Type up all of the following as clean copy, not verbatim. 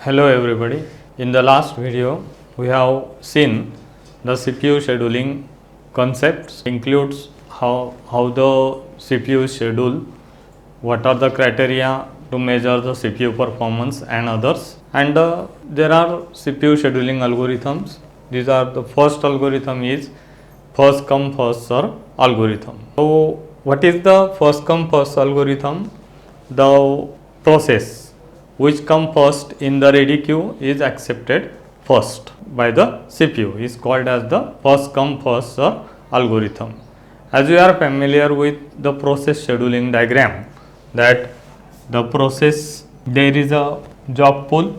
Hello everybody. In the last video we have seen the CPU scheduling concepts includes how the CPU is scheduled, what are the criteria to measure the CPU performance and others, and there are CPU scheduling algorithms. These are the first algorithm is first come first serve algorithm. So what is the first come first algorithm? The process which come first in the ready queue is accepted first by the CPU is called as the first come first serve algorithm. As you are familiar with the process scheduling diagram, that the process, there is a job pool.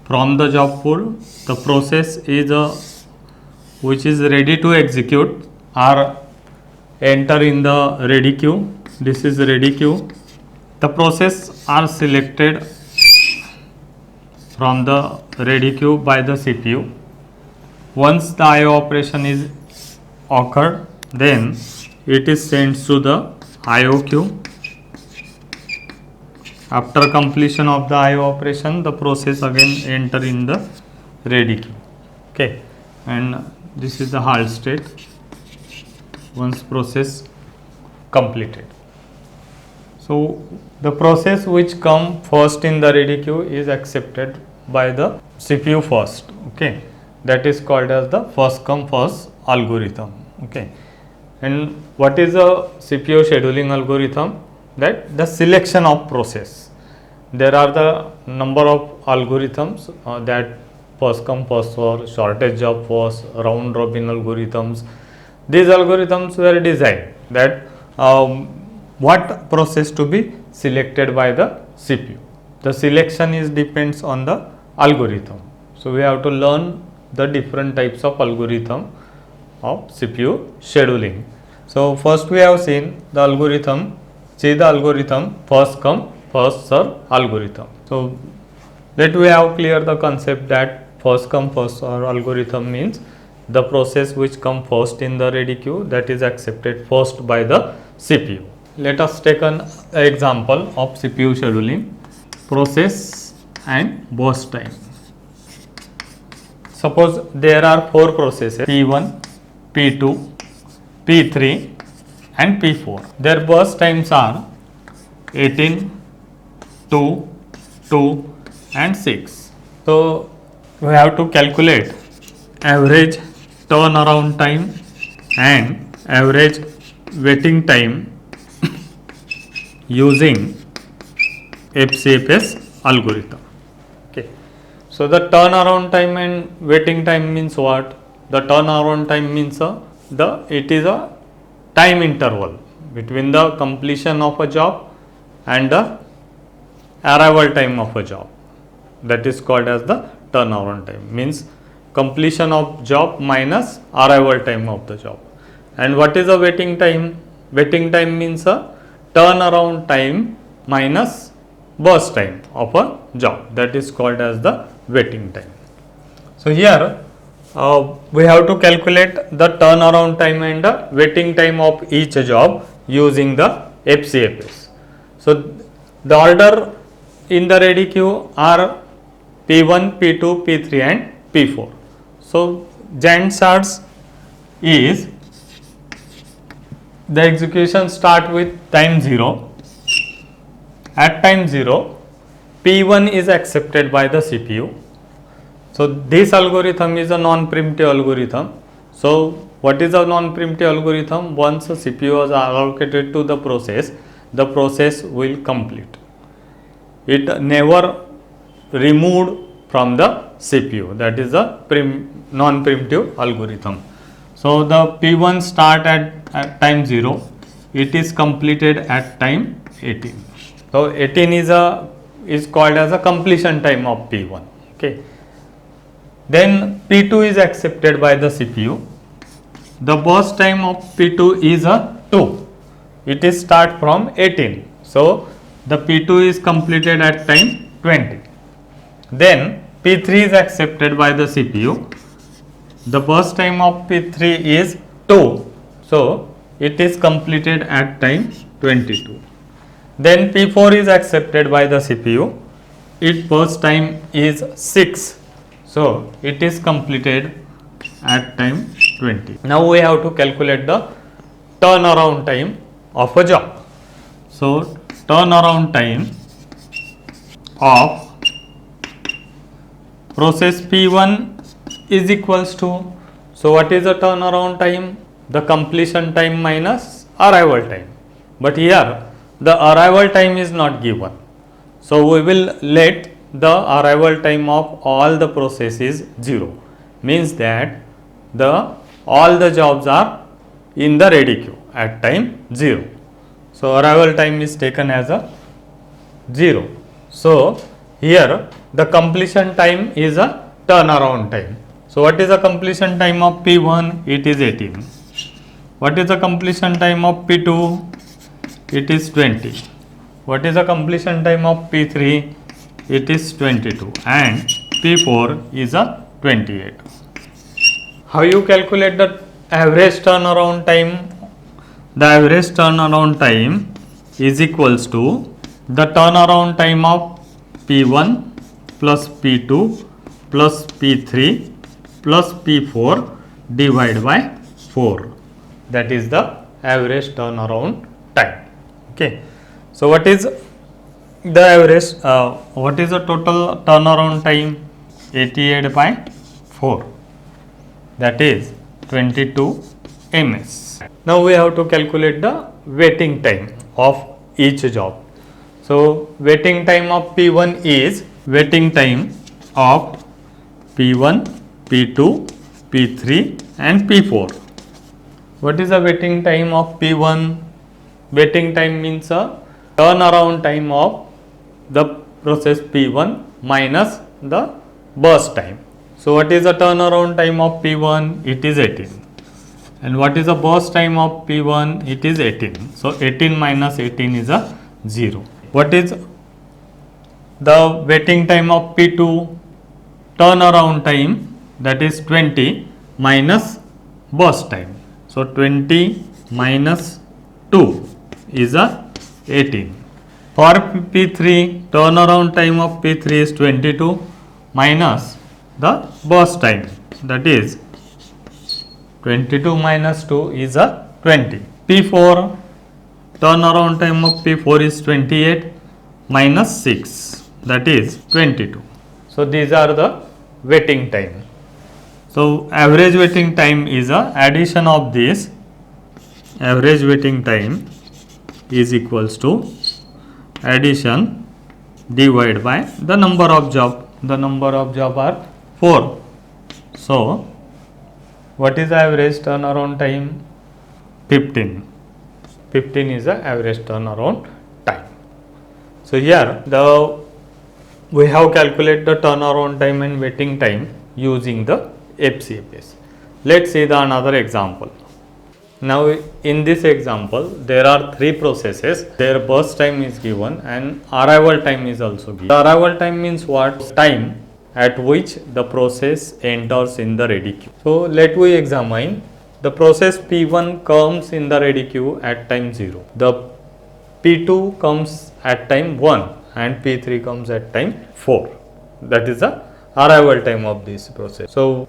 From the job pool, the process is which is ready to execute are enter in the ready queue. This is ready queue. The process are selected from the ready queue by the CPU. Once the IO operation is occurred, then it is sent to the IO queue. After completion of the IO operation, the process again enter in the ready queue. Okay, and this is the halt state once process completed. So the process which come first in the ready queue is accepted by the CPU first. Okay, that is called as the first come first algorithm. Okay, and what is a CPU scheduling algorithm? That the selection of process. There are the number of algorithms that first come first serve, shortest job first, round robin algorithms. These algorithms were designed that what process to be selected by the CPU. The selection is depends on the algorithm. So we have to learn the different types of algorithm of CPU scheduling. So first we have seen the algorithm, see the algorithm first come first serve algorithm. So let we have clear the concept that first come first serve algorithm means the process which come first in the ready queue, that is accepted first by the CPU. Let us take an example of CPU scheduling, process and burst time. Suppose there are four processes P1, P2, P3 and P4. Their burst times are 18, 2, 2 and 6. So we have to calculate average turnaround time and average waiting time using FCFS algorithm. Okay. So the turnaround time and waiting time means what? The turnaround time means it is a time interval between the completion of a job and the arrival time of a job. That is called as the turnaround time, means completion of job minus arrival time of the job. And what is the waiting time? Waiting time means a turnaround time minus burst time of a job, that is called as the waiting time. So here we have to calculate the turnaround time and the waiting time of each job using the FCFS. So the order in the ready queue are P1, P2, P3 and P4. So Gantt charts is the execution start with time 0. At time 0, P1 is accepted by the CPU. So this algorithm is a non-preemptive algorithm. So what is a non-preemptive algorithm? Once a CPU is allocated to the process will complete. It never removed from the CPU. That is a non-preemptive algorithm. So the P1 start at time 0, it is completed at time 18. So 18 is called as a completion time of P1. Okay. Then P2 is accepted by the CPU. The burst time of P2 is a 2. It is start from 18. So the P2 is completed at time 20. Then P3 is accepted by the CPU. The burst time of P3 is 2. So it is completed at time 22. Then P4 is accepted by the CPU. its burst time is 6. So it is completed at time 20. Now we have to calculate the turnaround time of a job. So turnaround time of process P1 is equals to, so what is the turnaround time? The completion time minus arrival time. But here the arrival time is not given. So we will let the arrival time of all the processes 0. Means that all the jobs are in the ready queue at time 0. So arrival time is taken as a 0. So here the completion time is a turnaround time. So what is the completion time of P1? It is 18. What is the completion time of P2? It is 20. What is the completion time of P3? It is 22. And P4 is a 28. How you calculate the average turnaround time? The average turnaround time is equals to the turnaround time of P1 plus P2 plus P3 plus P4 divided by 4. That is the average turnaround time. Okay. So what is the average? What is the total turnaround time? 88 by 4. That is 22 ms. Now we have to calculate the waiting time of each job. So waiting time of P1 is waiting time of P1, P2, P3 and P4. What is the waiting time of P1? Waiting time means a turnaround time of the process P1 minus the burst time. So what is the turnaround time of P1? It is 18. And what is the burst time of P1? It is 18. So 18 minus 18 is a 0. What is the waiting time of P2? Turnaround time, that is 20 minus burst time. So 20 minus 2 is a 18. For P3, turnaround time of P3 is 22 minus the burst time, that is 22 minus 2 is a 20. P4, turnaround time of P4 is 28 minus 6, that is 22. So these are the waiting time. So average waiting time is a addition of this. Average waiting time is equals to addition divided by the number of job. The number of job are 4. So what is the average turnaround time? 15. 15 is the average turnaround time. So here we have calculated the turnaround time and waiting time using the FCFS. Let's see the another example. Now in this example there are 3 processes. Their burst time is given and arrival time is also given. The arrival time means what? Time at which the process enters in the ready queue. So let we examine. The process P1 comes in the ready queue at time 0. The P2 comes at time 1 and P3 comes at time 4. That is the arrival time of this process. So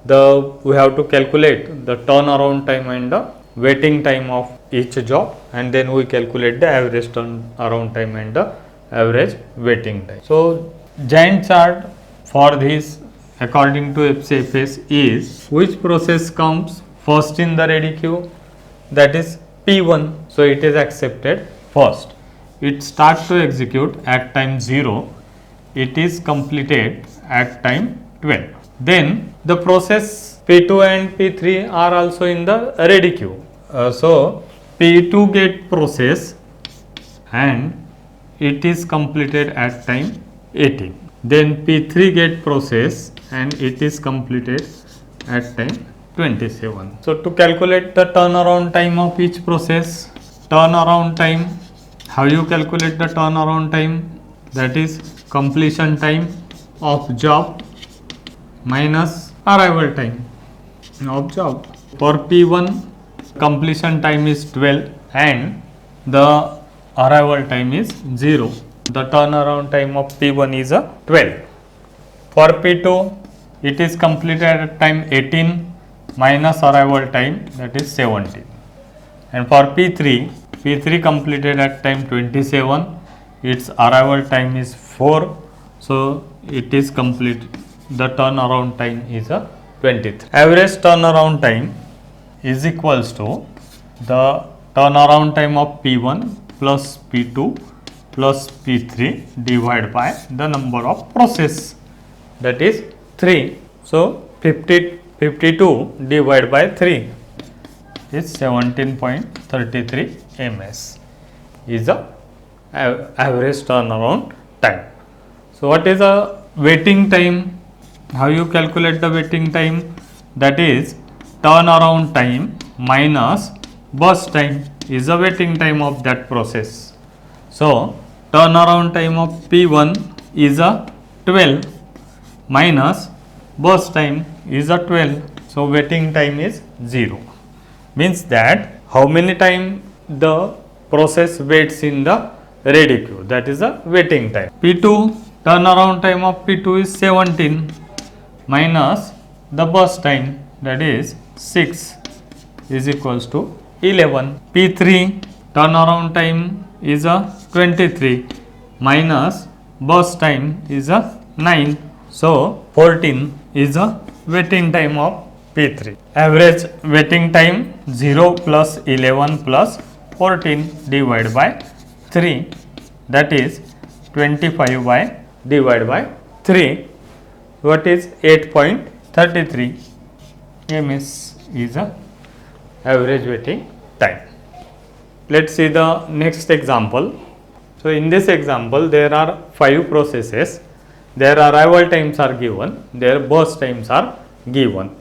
we have to calculate the turnaround time and the waiting time of each job, and then we calculate the average turnaround time and the average waiting time. So Gantt chart for this according to FCFS is which process comes first in the ready queue, that is P1. So it is accepted first. It starts to execute at time 0. It is completed at time 12. Then the process P2 and P3 are also in the ready queue. So P2 get process and it is completed at time 18. Then P3 get process and it is completed at time 27. So to calculate the turnaround time of each process, turnaround time, how you calculate the turnaround time? That is completion time of job minus arrival time of job. For P1 completion time is 12 and the arrival time is 0. the turnaround time of P1 is a 12. For P2, it is completed at time 18 minus arrival time, that is 17. And for P3 completed at time 27, its arrival time is 4, so it is complete, the turnaround time is a 23. Average turnaround time is equals to the turnaround time of P1 plus P2 plus P3 divided by the number of process, that is 3. So 52 divided by 3 is 17.33 ms is the average turnaround time. So what is the waiting time? How you calculate the waiting time? That is turnaround time minus burst time is the waiting time of that process. So turnaround time of P1 is a 12 minus burst time is a 12. So waiting time is 0. Means that how many time the process waits in the ready queue, that is the waiting time. P2, turnaround time of P2 is 17 minus the burst time, that is 6 is equals to 11. P3, turnaround time is a 23 minus burst time is a 9. So 14 is the waiting time of P3. Average waiting time 0 plus 11 plus 14 divided by 3, that is 25 by divided by 3, what is 8.33 ms is the average waiting time. Let's see the next example. So in this example there are 5 processes, their arrival times are given, their burst times are given.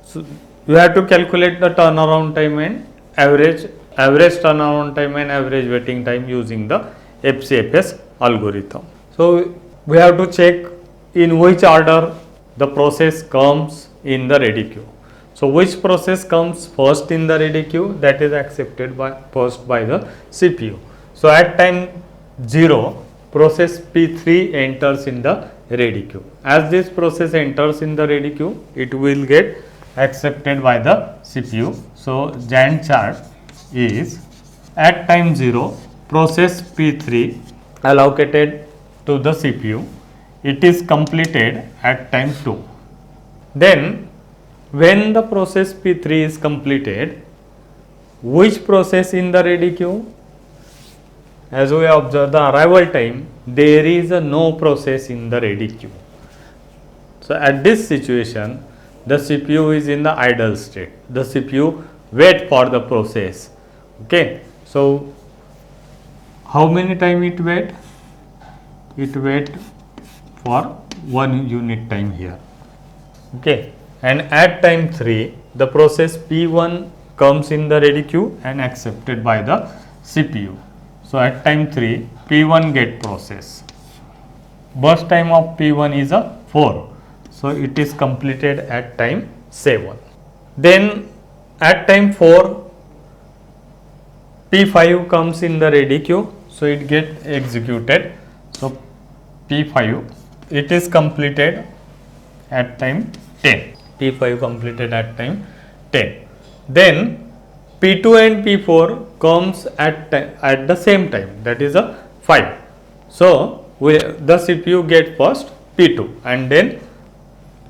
So you have to calculate the turnaround time and average turnaround time and average waiting time using the FCFS algorithm. So we have to check in which order the process comes in the ready queue. So which process comes first in the ready queue, that is accepted first by the CPU. So at time 0, process P3 enters in the ready queue. As this process enters in the ready queue, it will get accepted by the CPU. So Gantt chart is at time 0, process P3 allocated to the CPU, it is completed at time 2. Then when the process P3 is completed, which process in the ready queue? As we observe the arrival time, there is no process in the ready queue. So at this situation, the CPU is in the idle state. The CPU wait for the process. Okay. So how many time it wait? It wait for 1 unit time here. Okay. And at time 3, the process P1 comes in the ready queue and accepted by the CPU. So at time 3, P1 get process. Burst time of P1 is a 4. So it is completed at time 7. Then at time 4, P5 comes in the ready queue. So it get executed. So P5, it is completed at time 10. P5 completed at time 10. Then P2 and P4 comes at the same time, that is a 5. So the CPU get first P2 and then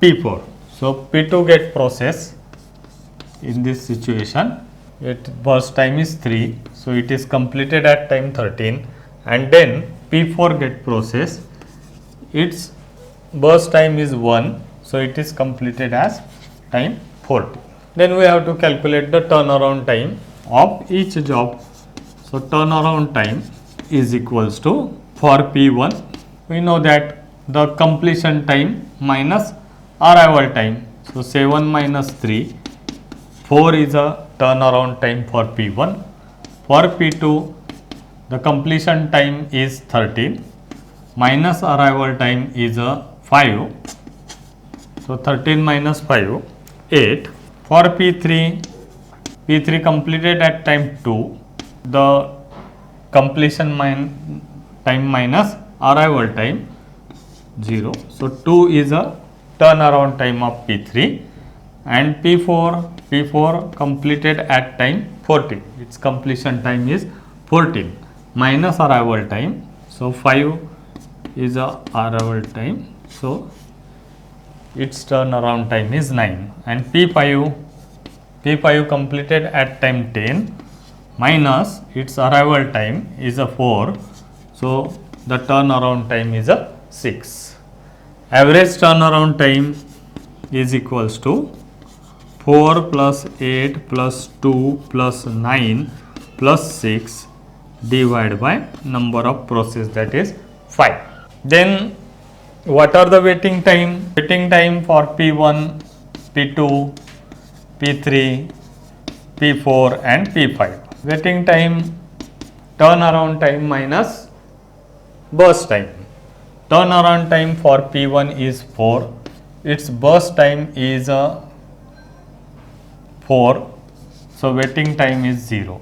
P4. So P2 get process in this situation. Its burst time is 3. So it is completed at time 13 and then P4 get process. Its burst time is 1. So it is completed as time 40. Then we have to calculate the turnaround time of each job. So turnaround time is equals to, for P1, we know that the completion time minus arrival time. So 7 minus 3, 4 is a turnaround time for P1. For P2, the completion time is 13 minus arrival time is a 5. So 13 minus 5, 8. For P3 completed at time 2, the completion time minus arrival time 0. So 2 is a turnaround time of P3, and P4 completed at time 14. Its completion time is 14 minus arrival time. So 5 is a arrival time. So its turnaround time is 9, and P5 completed at time 10 minus its arrival time is a 4. So the turnaround time is a 6. Average turnaround time is equals to 4 plus 8 plus 2 plus 9 plus 6 divided by number of process, that is 5. Then what are the waiting time? Waiting time for P1, P2, P3, P4 and P5. Waiting time, turnaround time minus burst time. Turnaround time for P1 is 4. Its burst time is 4. So waiting time is 0.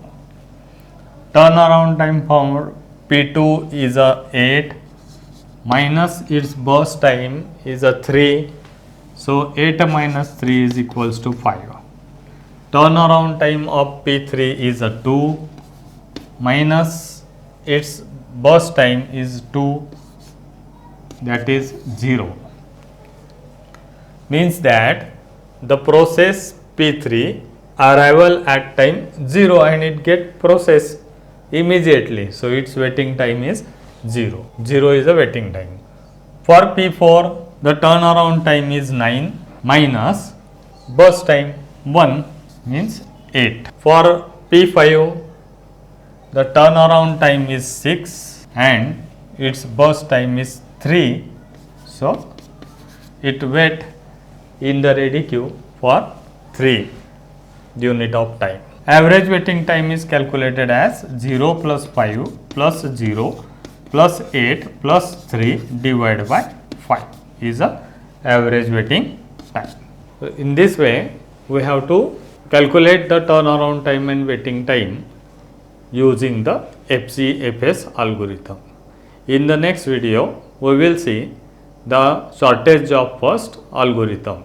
Turnaround time for P2 is 8 minus its burst time is 3. So 8 minus 3 is equals to 5. Turnaround time of P3 is 2 minus its burst time is 2, that is 0. Means that the process P3 arrival at time 0 and it get processed immediately. So its waiting time is 0. 0 is the waiting time. For P4 the turnaround time is 9 minus burst time 1, means 8. For P5 the turnaround time is 6 and its burst time is 3. So it wait in the ready queue for 3 unit of time. Average waiting time is calculated as 0 plus 5 plus 0 plus 8 plus 3 divided by 5 is the average waiting time. So in this way we have to calculate the turnaround time and waiting time using the FCFS algorithm. In the next video we will see the shortage of first algorithm.